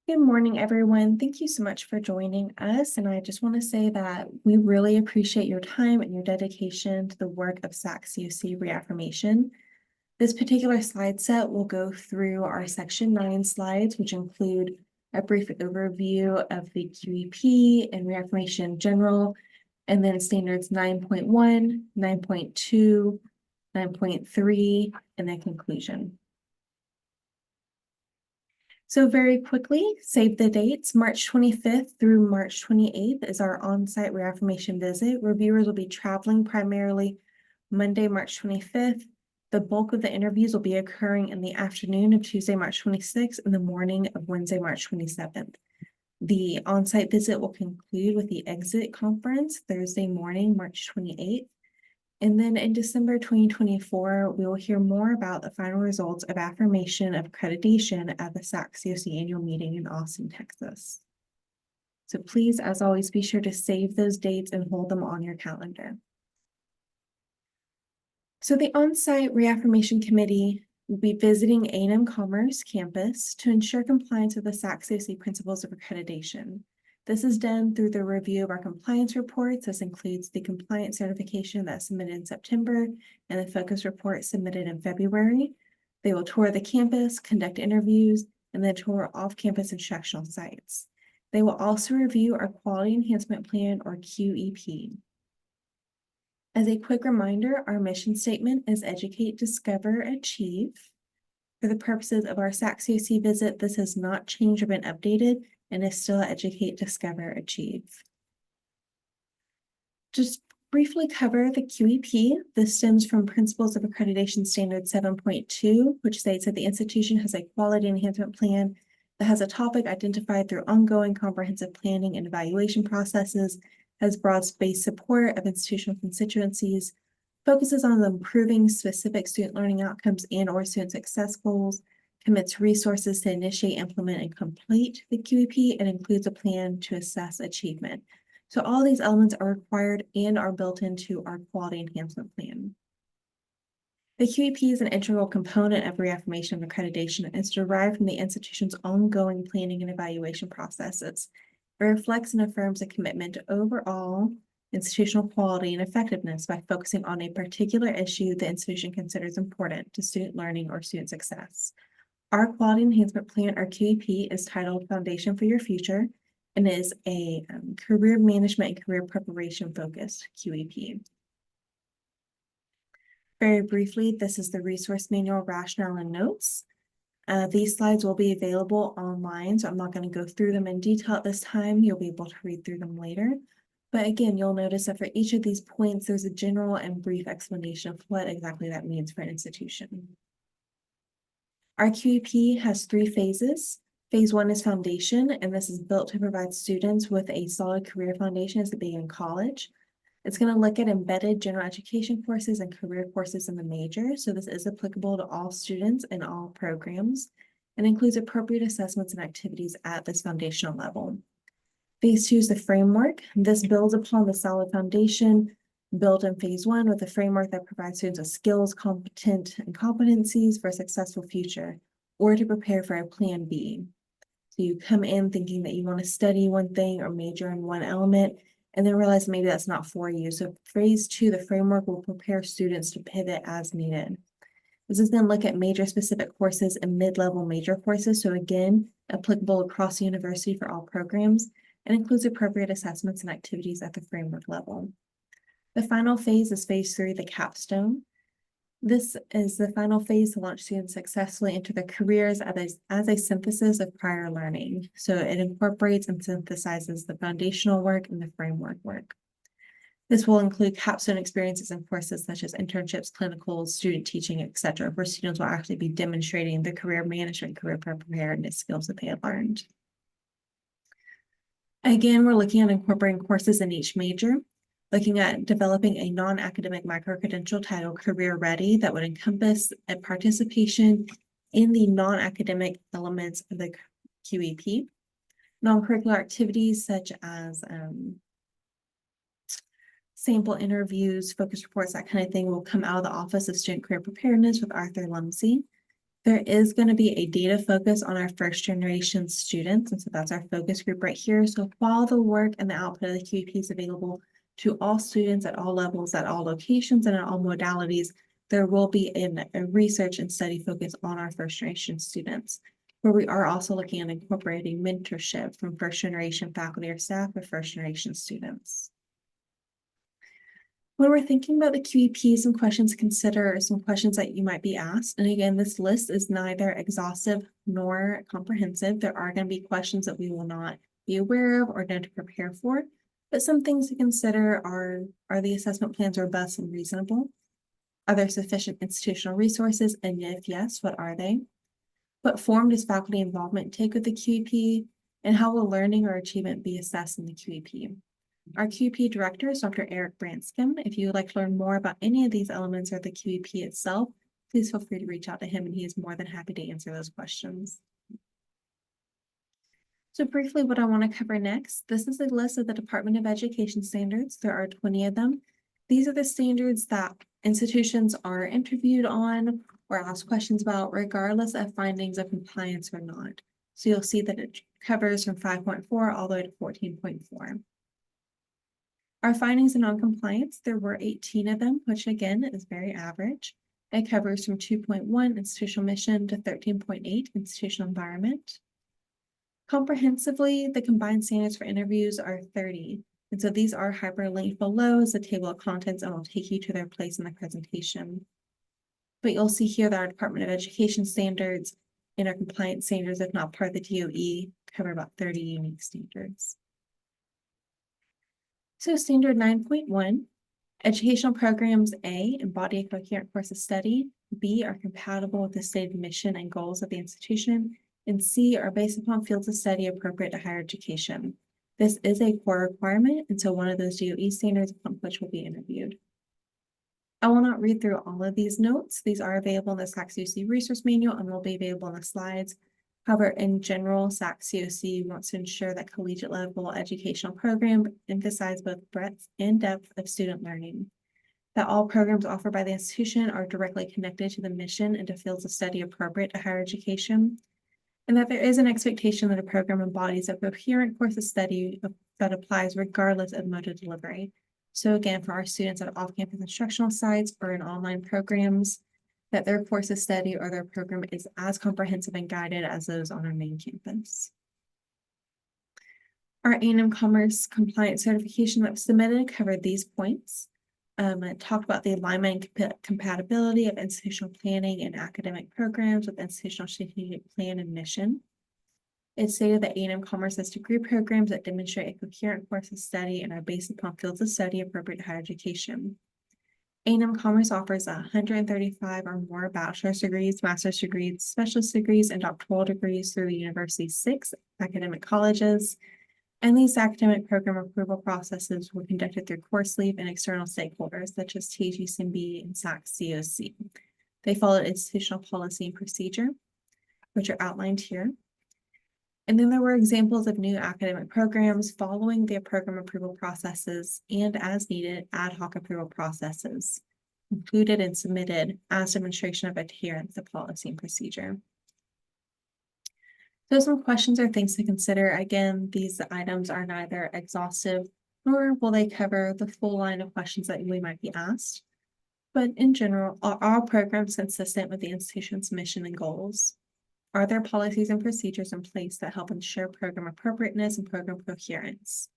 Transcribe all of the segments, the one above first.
Good morning, everyone. Thank you so much for joining us. And I just want to say that we really appreciate your time and your dedication to the work of SACSCOC Reaffirmation. This particular slide set will go through our Section 9 slides, which include a brief overview of the QEP and Reaffirmation in general, and then standards 9.1, 9.2, 9.3, and then conclusion. So very quickly, save the dates. March 25th through March 28th is our on-site reaffirmation visit. Reviewers will be traveling primarily Monday, March 25th. The bulk of the interviews will be occurring in the afternoon of Tuesday, March 26th, and the morning of Wednesday, March 27th. The on-site visit will conclude with the exit conference Thursday morning, March 28th. And then in December 2024, we will hear more about the final results of affirmation of accreditation at the SACSCOC annual meeting in Austin, Texas. So please, as always, be sure to save those dates and hold them on your calendar. So the on-site reaffirmation committee will be visiting A&M Commerce campus to ensure compliance with the SACSCOC principles of accreditation. This is done through the review of our compliance reports. This includes the compliance certification that's submitted in September and the focus report submitted in February. They will tour the campus, conduct interviews, and then tour off-campus instructional sites. They will also review our Quality Enhancement Plan, or QEP. As a quick reminder, our mission statement is Educate, Discover, Achieve. For the purposes of our SACSCOC visit, this has not changed or been updated, and is still Educate, Discover, Achieve. Just briefly cover the QEP. This stems from Principles of Accreditation Standard 7.2, which states that the institution has a quality enhancement plan that has a topic identified through ongoing comprehensive planning and evaluation processes, has broad-based support of institutional constituencies, focuses on improving specific student learning outcomes and/or student success goals, commits resources to initiate, implement, and complete the QEP, and includes a plan to assess achievement. So all these elements are required and are built into our quality enhancement plan. The QEP is an integral component of reaffirmation of accreditation and is derived from the institution's ongoing planning and evaluation processes. It reflects and affirms a commitment to overall institutional quality and effectiveness by focusing on a particular issue the institution considers important to student learning or student success. Our Quality Enhancement Plan, or QEP, is titled Foundation for Your Future and is a career management and career preparation focused QEP. Very briefly, this is the resource manual, rationale, and notes. These slides will be available online, so I'm not going to go through them in detail at this time. You'll be able to read through them later. But again, you'll notice that for each of these points, there's a general and brief explanation of what exactly that means for an institution. Our QEP has 3 phases. Phase 1 is foundation, and this is built to provide students with a solid career foundation as they begin college. It's going to look at embedded general education courses and career courses in the major, so this is applicable to all students in all programs, and includes appropriate assessments and activities at this foundational level. Phase 2 is the framework. This builds upon the solid foundation built in phase 1 with a framework that provides students with skills, competent, and competencies for a successful future, or to prepare for a plan B. So you come in thinking that you want to study one thing or major in one element, and then realize maybe that's not for you. So phase 2, the framework will prepare students to pivot as needed. This is going to look at major specific courses and mid-level major courses. So again, applicable across the university for all programs, and includes appropriate assessments and activities at the framework level. The final phase is phase 3, the capstone. This is the final phase to launch students successfully into their careers as a synthesis of prior learning. So it incorporates and synthesizes the foundational work and the framework work. This will include capstone experiences and courses such as internships, clinicals, student teaching, etc., where students will actually be demonstrating the career management, career preparedness skills that they have learned. Again, we're looking at incorporating courses in each major, looking at developing a non-academic micro-credential titled Career Ready that would encompass a participation in the non-academic elements of the QEP. Non-curricular activities such as sample interviews, focus reports, that kind of thing will come out of the Office of Student Career Preparedness with Arthur Lumsey. There is going to be a data focus on our first generation students, and so that's our focus group right here. So while the work and the output of the QEP is available to all students at all levels, at all locations, and at all modalities, there will be a research and study focus on our first generation students, where we are also looking at incorporating mentorship from first generation faculty or staff or first generation students. When we're thinking about the QEP, some questions to consider, some questions that you might be asked. And again, this list is neither exhaustive nor comprehensive. There are going to be questions that we will not be aware of or know to prepare for. But some things to consider are the assessment plans robust and reasonable? Are there sufficient institutional resources? And if yes, what are they? What form does faculty involvement take with the QEP? And how will learning or achievement be assessed in the QEP? Our QEP director is Dr. Eric Branscombe. If you would like to learn more about any of these elements or the QEP itself, please feel free to reach out to him and he is more than happy to answer those questions. So briefly, what I want to cover next, this is a list of the Department of Education standards. There are 20 of them. These are the standards that institutions are interviewed on or asked questions about, regardless of findings of compliance or not. So you'll see that it covers from 5.4 all the way to 14.4. Our findings of noncompliance, there were 18 of them, which again is very average. It covers from 2.1 institutional mission to 13.8 institutional environment. Comprehensively, the combined standards for interviews are 30. And so these are hyperlinked below as a table of contents and will take you to their place in the presentation. But you'll see here that our Department of Education standards and our compliance standards, if not part of the DOE, cover about 30 unique standards. So standard 9.1, educational programs A, embody a coherent course of study, B, are compatible with the stated mission and goals of the institution, and C, are based upon fields of study appropriate to higher education. This is a core requirement, and so one of those DOE standards upon which will be interviewed. I will not read through all of these notes. These are available in the SACSCOC resource manual and will be available in the slides. However, in general, SACSCOC wants to ensure that collegiate level educational programs emphasize both breadth and depth of student learning, that all programs offered by the institution are directly connected to the mission and to fields of study appropriate to higher education, and that there is an expectation that a program embodies a coherent course of study that applies regardless of mode of delivery. So again, for our students at off-campus instructional sites or in online programs, that their course of study or their program is as comprehensive and guided as those on our main campus. Our A&M Commerce Compliance certification that was submitted covered these points. It talked about the alignment and compatibility of institutional planning and academic programs with institutional strategic plan and mission. It stated that A&M Commerce has degree programs that demonstrate a coherent course of study and are based upon fields of study appropriate to higher education. A&M Commerce offers 135 or more bachelor's degrees, master's degrees, specialist degrees, and doctoral degrees through the university's 6 academic colleges. And these academic program approval processes were conducted through course leave and external stakeholders such as TGCMB and SACSCOC. They followed institutional policy and procedure, which are outlined here. And then there were examples of new academic programs following their program approval processes and, as needed, ad hoc approval processes included and submitted as demonstration of adherence to policy and procedure. So some questions or things to consider. Again, these items are neither exhaustive nor will they cover the full line of questions that we might be asked. But in general, are all programs consistent with the institution's mission and goals? Are there policies and procedures in place that help ensure program appropriateness and program coherence?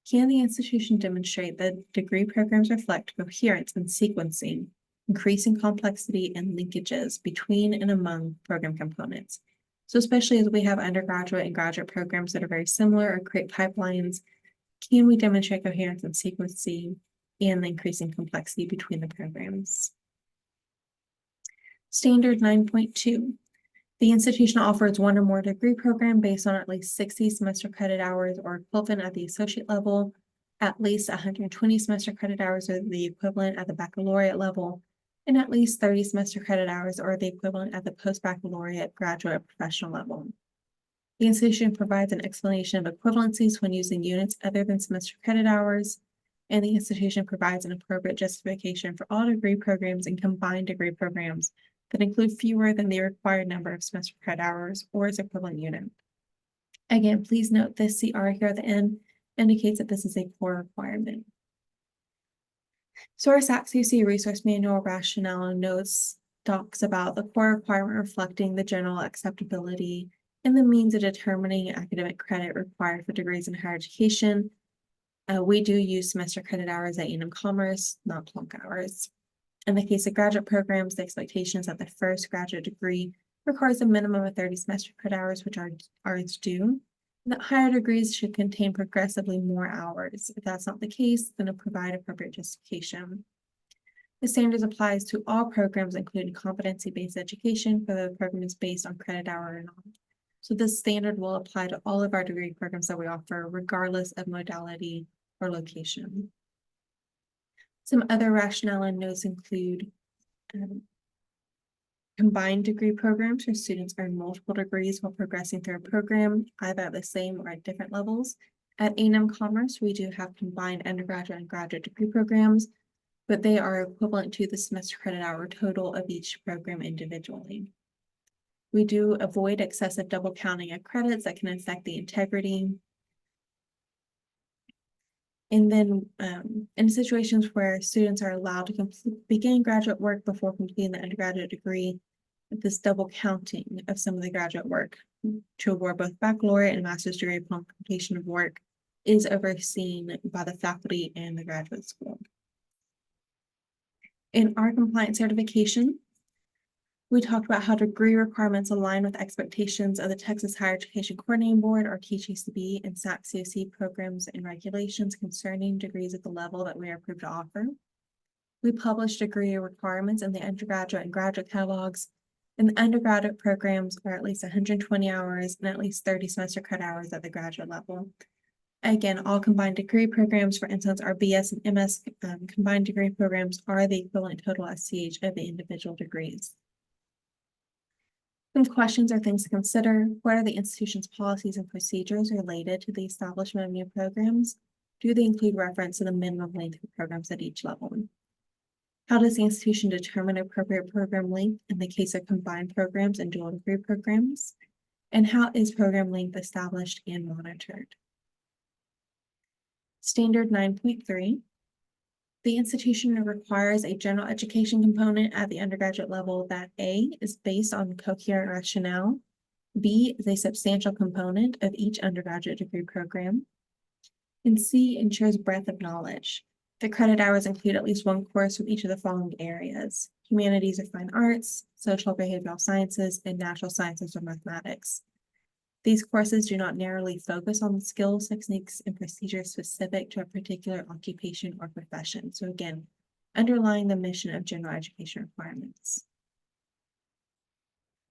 Can the institution demonstrate that degree programs reflect coherence and sequencing, increasing complexity and linkages between and among program components? So especially as we have undergraduate and graduate programs that are very similar or create pipelines, can we demonstrate coherence and sequencing and the increasing complexity between the programs? Standard 9.2. The institution offers one or more degree program based on at least 60 semester credit hours or equivalent at the associate level, at least 120 semester credit hours or the equivalent at the baccalaureate level, and at least 30 semester credit hours or the equivalent at the post-baccalaureate graduate or professional level. The institution provides an explanation of equivalencies when using units other than semester credit hours, and the institution provides an appropriate justification for all degree programs and combined degree programs that include fewer than the required number of semester credit hours or its equivalent unit. Again, please note this CR here at the end indicates that this is a core requirement. So our SACSCOC resource manual rationale and notes talks about the core requirement reflecting the general acceptability and the means of determining academic credit required for degrees in higher education. We do use semester credit hours at A&M Commerce, not plunk hours. In the case of graduate programs, the expectation is that the first graduate degree requires a minimum of 30 semester credit hours, which are due. And that higher degrees should contain progressively more hours. If that's not the case, then provide appropriate justification. The standards applies to all programs, including competency-based education, whether the program is based on credit hour or not. So this standard will apply to all of our degree programs that we offer, regardless of modality or location. Some other rationale and notes include combined degree programs where students earn multiple degrees while progressing through a program, either at the same or at different levels. At A&M Commerce, we do have combined undergraduate and graduate degree programs, but they are equivalent to the semester credit hour total of each program individually. We do avoid excessive double counting of credits that can affect the integrity. And then in situations where students are allowed to begin graduate work before completing the undergraduate degree, this double counting of some of the graduate work to award both baccalaureate and master's degree upon completion of work is overseen by the faculty and the graduate school. In our compliance certification, we talked about how degree requirements align with expectations of the Texas Higher Education Coordinating Board, or THCB, and SACSCOC programs and regulations concerning degrees at the level that we are approved to offer. We publish degree requirements in the undergraduate and graduate catalogs. In the undergraduate programs are at least 120 hours and at least 30 semester credit hours at the graduate level. Again, all combined degree programs, for instance, our BS and MS combined degree programs are the equivalent total SCH of the individual degrees. Some questions or things to consider. What are the institution's policies and procedures related to the establishment of new programs? Do they include reference to the minimum length of programs at each level? How does the institution determine appropriate program length in the case of combined programs and dual degree programs? And how is program length established and monitored? Standard 9.3. The institution requires a general education component at the undergraduate level that A, is based on coherent rationale, B, is a substantial component of each undergraduate degree program, and C, ensures breadth of knowledge. The credit hours include at least one course from each of the following areas: humanities or fine arts, social behavioral sciences, and natural sciences or mathematics. These courses do not narrowly focus on the skills, techniques, and procedures specific to a particular occupation or profession. So again, underlying the mission of general education requirements.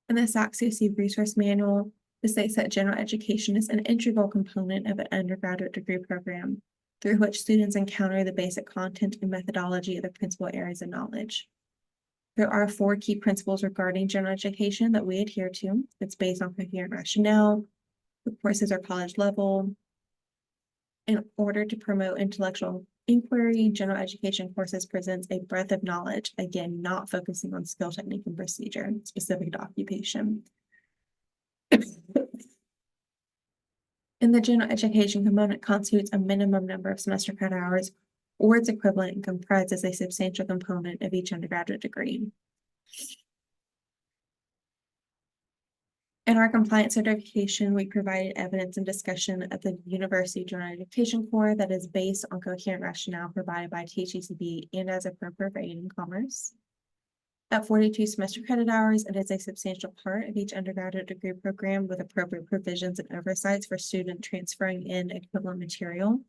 In the SACSCOC resource manual, it states that general education is an integral component of an undergraduate degree program through which students encounter the basic content and methodology of the principal areas of knowledge. There are 4 key principles regarding general education that we adhere to. It's based on coherent rationale. The courses are college level. In order to promote intellectual inquiry, general education courses presents a breadth of knowledge, again, not focusing on skill, technique, and procedure specific to occupation. And the general education component constitutes a minimum number of semester credit hours or its equivalent and comprises a substantial component of each undergraduate degree. In our compliance certification, we provided evidence and discussion of the University General Education Core that is based on coherent rationale provided by THCB and as appropriate for A&M Commerce. At 42 semester credit hours, it is a substantial part of each undergraduate degree program with appropriate provisions and oversights for student transferring in equivalent material.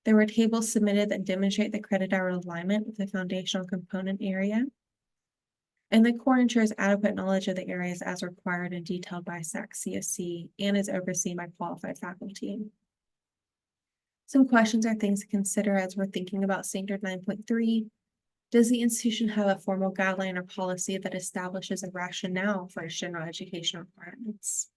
There were tables submitted that demonstrate the credit hour alignment with the foundational component area. And the core ensures adequate knowledge of the areas as required and detailed by SACSCOC and is overseen by qualified faculty. Some questions or things to consider as we're thinking about Standard 9.3. Does the institution have a formal guideline or policy that establishes a rationale for its general education requirements?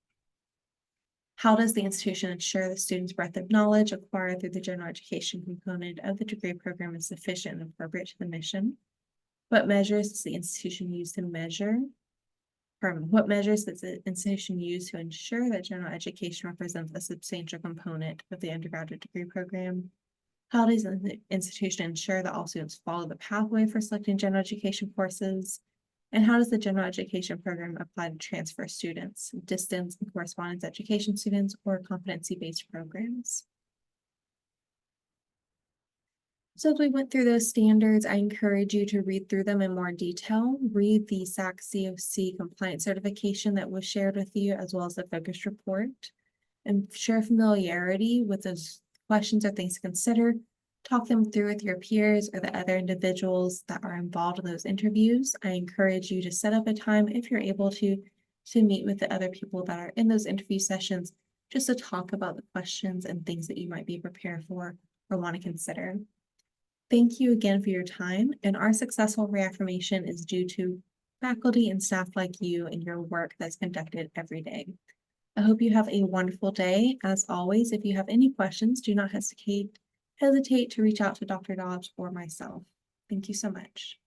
How does the institution ensure the student's breadth of knowledge acquired through the general education component of the degree program is sufficient and appropriate to the mission? What measures does the institution use to measure? What measures does the institution use to ensure that general education represents a substantial component of the undergraduate degree program? How does the institution ensure that all students follow the pathway for selecting general education courses? And how does the general education program apply to transfer students, distance and correspondence education students, or competency-based programs? So as we went through those standards, I encourage you to read through them in more detail. Read the SACSCOC compliance certification that was shared with you, as well as the focus report, and share familiarity with those questions or things to consider. Talk them through with your peers or the other individuals that are involved in those interviews. I encourage you to set up a time, if you're able to meet with the other people that are in those interview sessions, just to talk about the questions and things that you might be prepared for or want to consider. Thank you again for your time, and our successful reaffirmation is due to faculty and staff like you and your work that's conducted every day. I hope you have a wonderful day. As always, if you have any questions, do not hesitate to reach out to Dr. Dobbs or myself. Thank you so much.